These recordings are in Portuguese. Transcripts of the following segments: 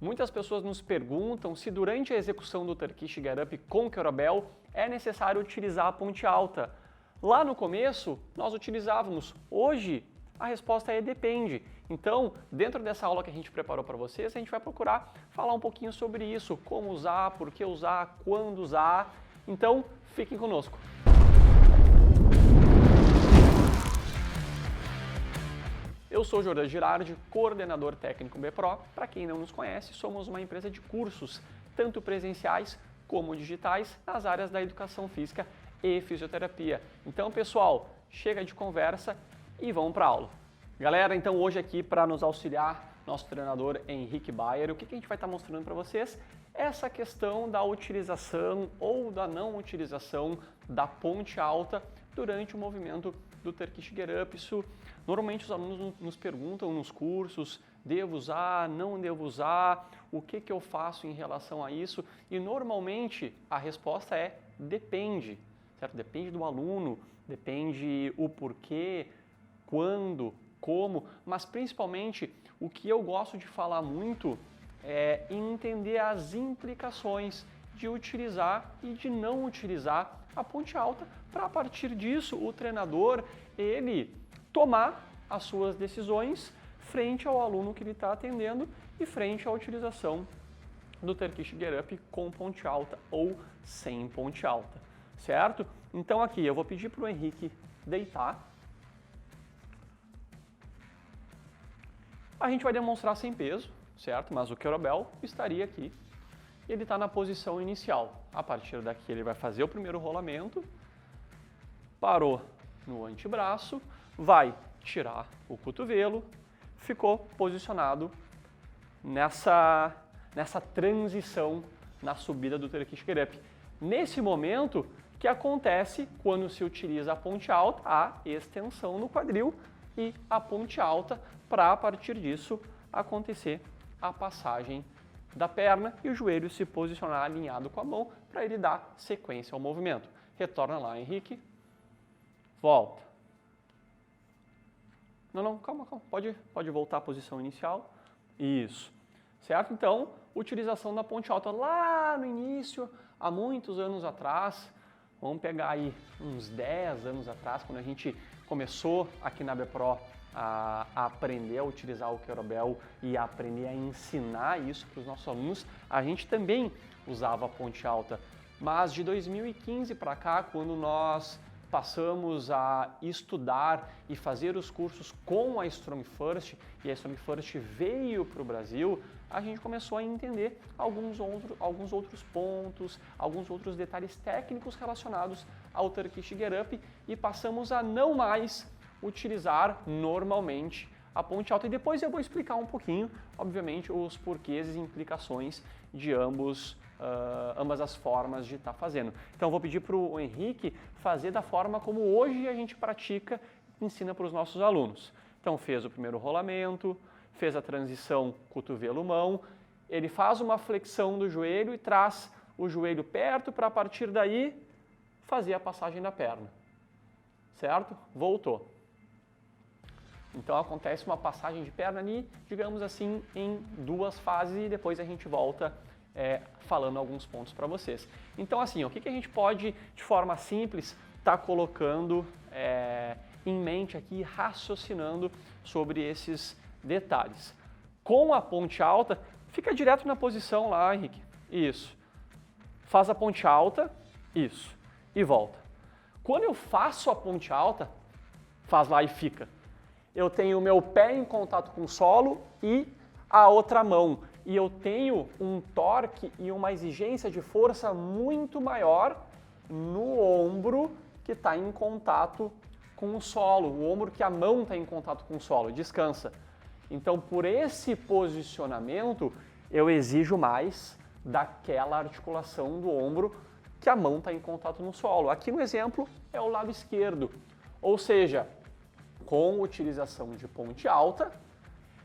Muitas pessoas nos perguntam se durante a execução do Turkish Get Up com Kettlebell é necessário utilizar a ponte alta. Lá no começo, nós utilizávamos. Hoje, a resposta é depende. Então, dentro dessa aula que a gente preparou para vocês, a gente vai procurar falar um pouquinho sobre isso, como usar, por que usar, quando usar. Então, fiquem conosco. Eu sou Jordan Girardi, coordenador técnico BPRO. Para quem não nos conhece, somos uma empresa de cursos, tanto presenciais como digitais, nas áreas da educação física e fisioterapia. Então, pessoal, chega de conversa e vamos para a aula. Galera, então hoje aqui para nos auxiliar, nosso treinador Henrique Bayer, o que a gente vai estar mostrando para vocês? Essa questão da utilização ou da não utilização da ponte alta durante o movimento do Turkish Get Up. Isso, normalmente os alunos nos perguntam nos cursos, devo usar, não devo usar, o que eu faço em relação a isso? E normalmente a resposta é depende, certo? Depende do aluno, depende o porquê, quando, como, mas principalmente o que eu gosto de falar muito é entender as implicações de utilizar e de não utilizar a ponte alta, para a partir disso o treinador ele tomar as suas decisões frente ao aluno que ele está atendendo e frente à utilização do Turkish Get Up com ponte alta ou sem ponte alta, certo? Então aqui eu vou pedir para o Henrique deitar. A gente vai demonstrar sem peso, certo? Mas o Kettlebell estaria aqui. Ele está na posição inicial. A partir daqui ele vai fazer o primeiro rolamento, parou no antebraço, vai tirar o cotovelo, ficou posicionado nessa transição na subida do Turkish Get Up. Nesse momento que acontece quando se utiliza a ponte alta, a extensão no quadril e a ponte alta para a partir disso acontecer a passagem da perna e o joelho se posicionar alinhado com a mão para ele dar sequência ao movimento. Retorna lá, Henrique. Volta. Não, calma. Pode voltar à posição inicial. Isso. Certo? Então, utilização da ponte alta lá no início, há muitos anos atrás, vamos pegar aí uns 10 anos atrás, quando a gente começou aqui na BPRO a aprender a utilizar o Kettlebell e a aprender a ensinar isso para os nossos alunos, a gente também usava a ponte alta. Mas de 2015 para cá, quando nós passamos a estudar e fazer os cursos com a Strong First e a Strong First veio para o Brasil, a gente começou a entender alguns outros pontos, alguns outros detalhes técnicos relacionados ao Turkish Get Up e passamos a não mais utilizar normalmente a ponte alta. E depois eu vou explicar um pouquinho, obviamente, os porquês e implicações de ambas as formas de estar fazendo. Então eu vou pedir para o Henrique fazer da forma como hoje a gente pratica e ensina para os nossos alunos. Então fez o primeiro rolamento, fez a transição cotovelo-mão, ele faz uma flexão do joelho e traz o joelho perto para a partir daí fazer a passagem da perna, certo? Voltou. Então acontece uma passagem de perna ali, digamos assim, em duas fases e depois a gente volta falando alguns pontos para vocês. Então assim, o que a gente pode, de forma simples, estar colocando em mente aqui, raciocinando sobre esses detalhes. Com a ponte alta, fica direto na posição lá, Henrique. Isso. Faz a ponte alta, isso. E volta. Quando eu faço a ponte alta, faz lá e fica. Eu tenho o meu pé em contato com o solo e a outra mão. E eu tenho um torque e uma exigência de força muito maior no ombro que está em contato com o solo, o ombro que a mão está em contato com o solo, descansa. Então, por esse posicionamento, eu exijo mais daquela articulação do ombro que a mão está em contato no solo. Aqui no exemplo é o lado esquerdo, ou seja, com utilização de ponte alta,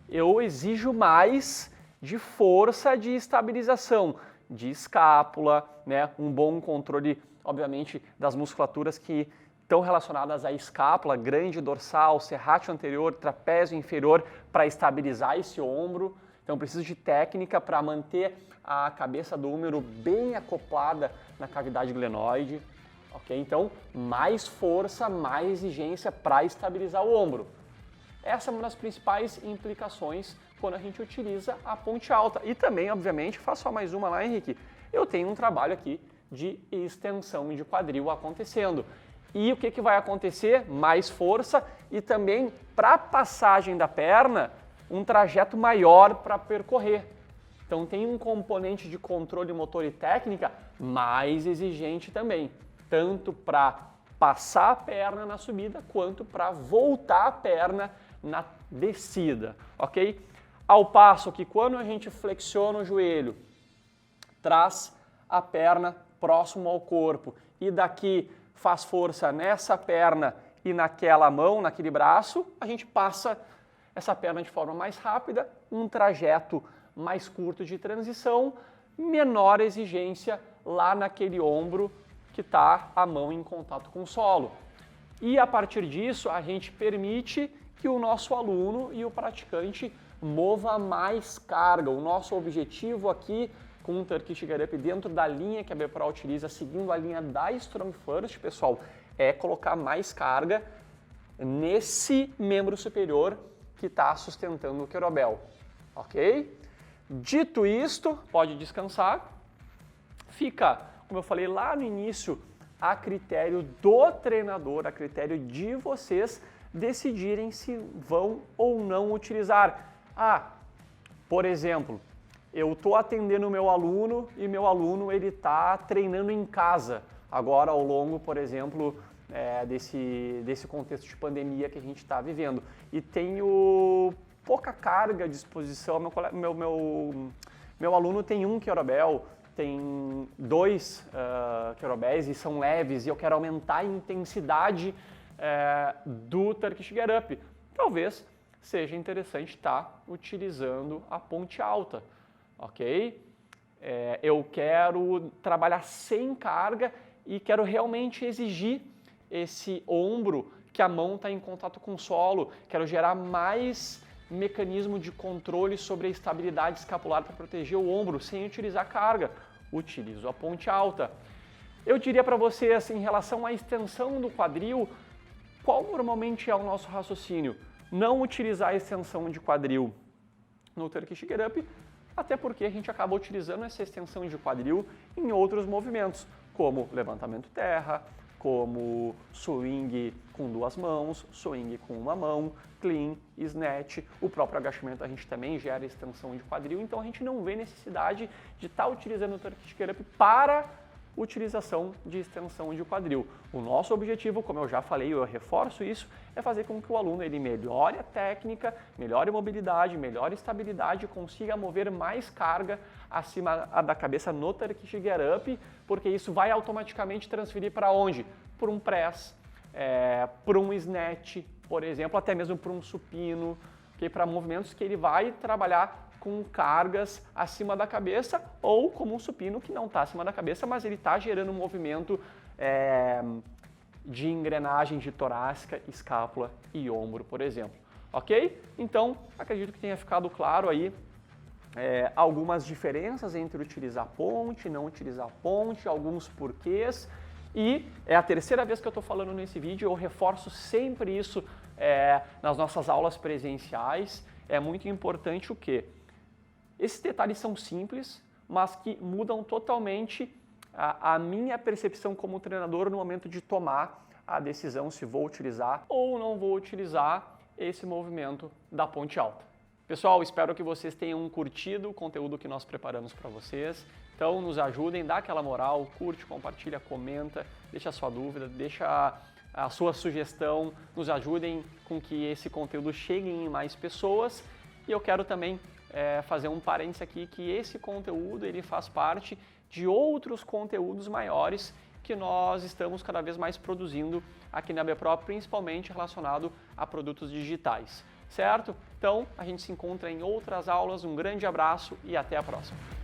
eu exijo mais de força de estabilização, de escápula, né? Um bom controle, obviamente, das musculaturas que estão relacionadas à escápula, grande dorsal, serrátil anterior, trapézio inferior, para estabilizar esse ombro. Então preciso de técnica para manter a cabeça do húmero bem acoplada na cavidade glenoide, ok? Então mais força, mais exigência para estabilizar o ombro. Essa é uma das principais implicações quando a gente utiliza a ponte alta. E também, obviamente, faço só mais uma lá, Henrique, eu tenho um trabalho aqui de extensão de quadril acontecendo. E o que vai acontecer? Mais força e também para a passagem da perna, um trajeto maior para percorrer. Então tem um componente de controle motor e técnica mais exigente também, tanto para passar a perna na subida quanto para voltar a perna na descida, ok? Ao passo que quando a gente flexiona o joelho, traz a perna próximo ao corpo e daqui faz força nessa perna e naquela mão, naquele braço, a gente passa essa perna de forma mais rápida, um trajeto mais curto de transição, menor exigência lá naquele ombro que está a mão em contato com o solo. E a partir disso, a gente permite que o nosso aluno e o praticante mova mais carga. O nosso objetivo aqui com o Turkish Get Up dentro da linha que a BPRO utiliza, seguindo a linha da Strong First, pessoal, é colocar mais carga nesse membro superior que está sustentando o kettlebell, ok? Dito isto, pode descansar. Fica, como eu falei lá no início, a critério do treinador, a critério de vocês decidirem se vão ou não utilizar. Por exemplo, eu estou atendendo o meu aluno e meu aluno ele está treinando em casa, agora ao longo, por exemplo, desse contexto de pandemia que a gente está vivendo. E tenho pouca carga à disposição, meu aluno tem um kettlebell, tem 2 kettlebells e são leves e eu quero aumentar a intensidade do Turkish Get Up. Talvez seja interessante estar utilizando a ponte alta, ok? Eu quero trabalhar sem carga e quero realmente exigir esse ombro que a mão está em contato com o solo, quero gerar mais mecanismo de controle sobre a estabilidade escapular para proteger o ombro sem utilizar carga. Utilizo a ponte alta. Eu diria para vocês, em relação à extensão do quadril, qual normalmente é o nosso raciocínio? Não utilizar a extensão de quadril no Turkish Get Up, até porque a gente acaba utilizando essa extensão de quadril em outros movimentos, como levantamento terra, como swing com 2 mãos, swing com 1 mão, clean, snatch, o próprio agachamento a gente também gera extensão de quadril, então a gente não vê necessidade de estar utilizando o Turkish Get Up para utilização de extensão de quadril. O nosso objetivo, como eu já falei, eu reforço isso, é fazer com que o aluno ele melhore a técnica, melhore a mobilidade, melhore a estabilidade, consiga mover mais carga acima da cabeça no Turkish Get Up, porque isso vai automaticamente transferir para onde? Para um press, para um snatch, por exemplo, até mesmo para um supino, okay? Para movimentos que ele vai trabalhar com cargas acima da cabeça ou como um supino que não está acima da cabeça, mas ele está gerando um movimento de engrenagem de torácica, escápula e ombro, por exemplo. Ok? Então, acredito que tenha ficado claro aí algumas diferenças entre utilizar ponte, não utilizar ponte, alguns porquês. E é a terceira vez que eu estou falando nesse vídeo, eu reforço sempre isso nas nossas aulas presenciais. É muito importante o quê? Esses detalhes são simples, mas que mudam totalmente a minha percepção como treinador no momento de tomar a decisão se vou utilizar ou não vou utilizar esse movimento da ponte alta. Pessoal, espero que vocês tenham curtido o conteúdo que nós preparamos para vocês. Então, nos ajudem, dá aquela moral, curte, compartilha, comenta, deixa a sua dúvida, deixa a sua sugestão, nos ajudem com que esse conteúdo chegue em mais pessoas. E eu quero também fazer um parênteses aqui que esse conteúdo ele faz parte de outros conteúdos maiores que nós estamos cada vez mais produzindo aqui na BPRO, principalmente relacionado a produtos digitais, certo? Então, a gente se encontra em outras aulas, um grande abraço e até a próxima!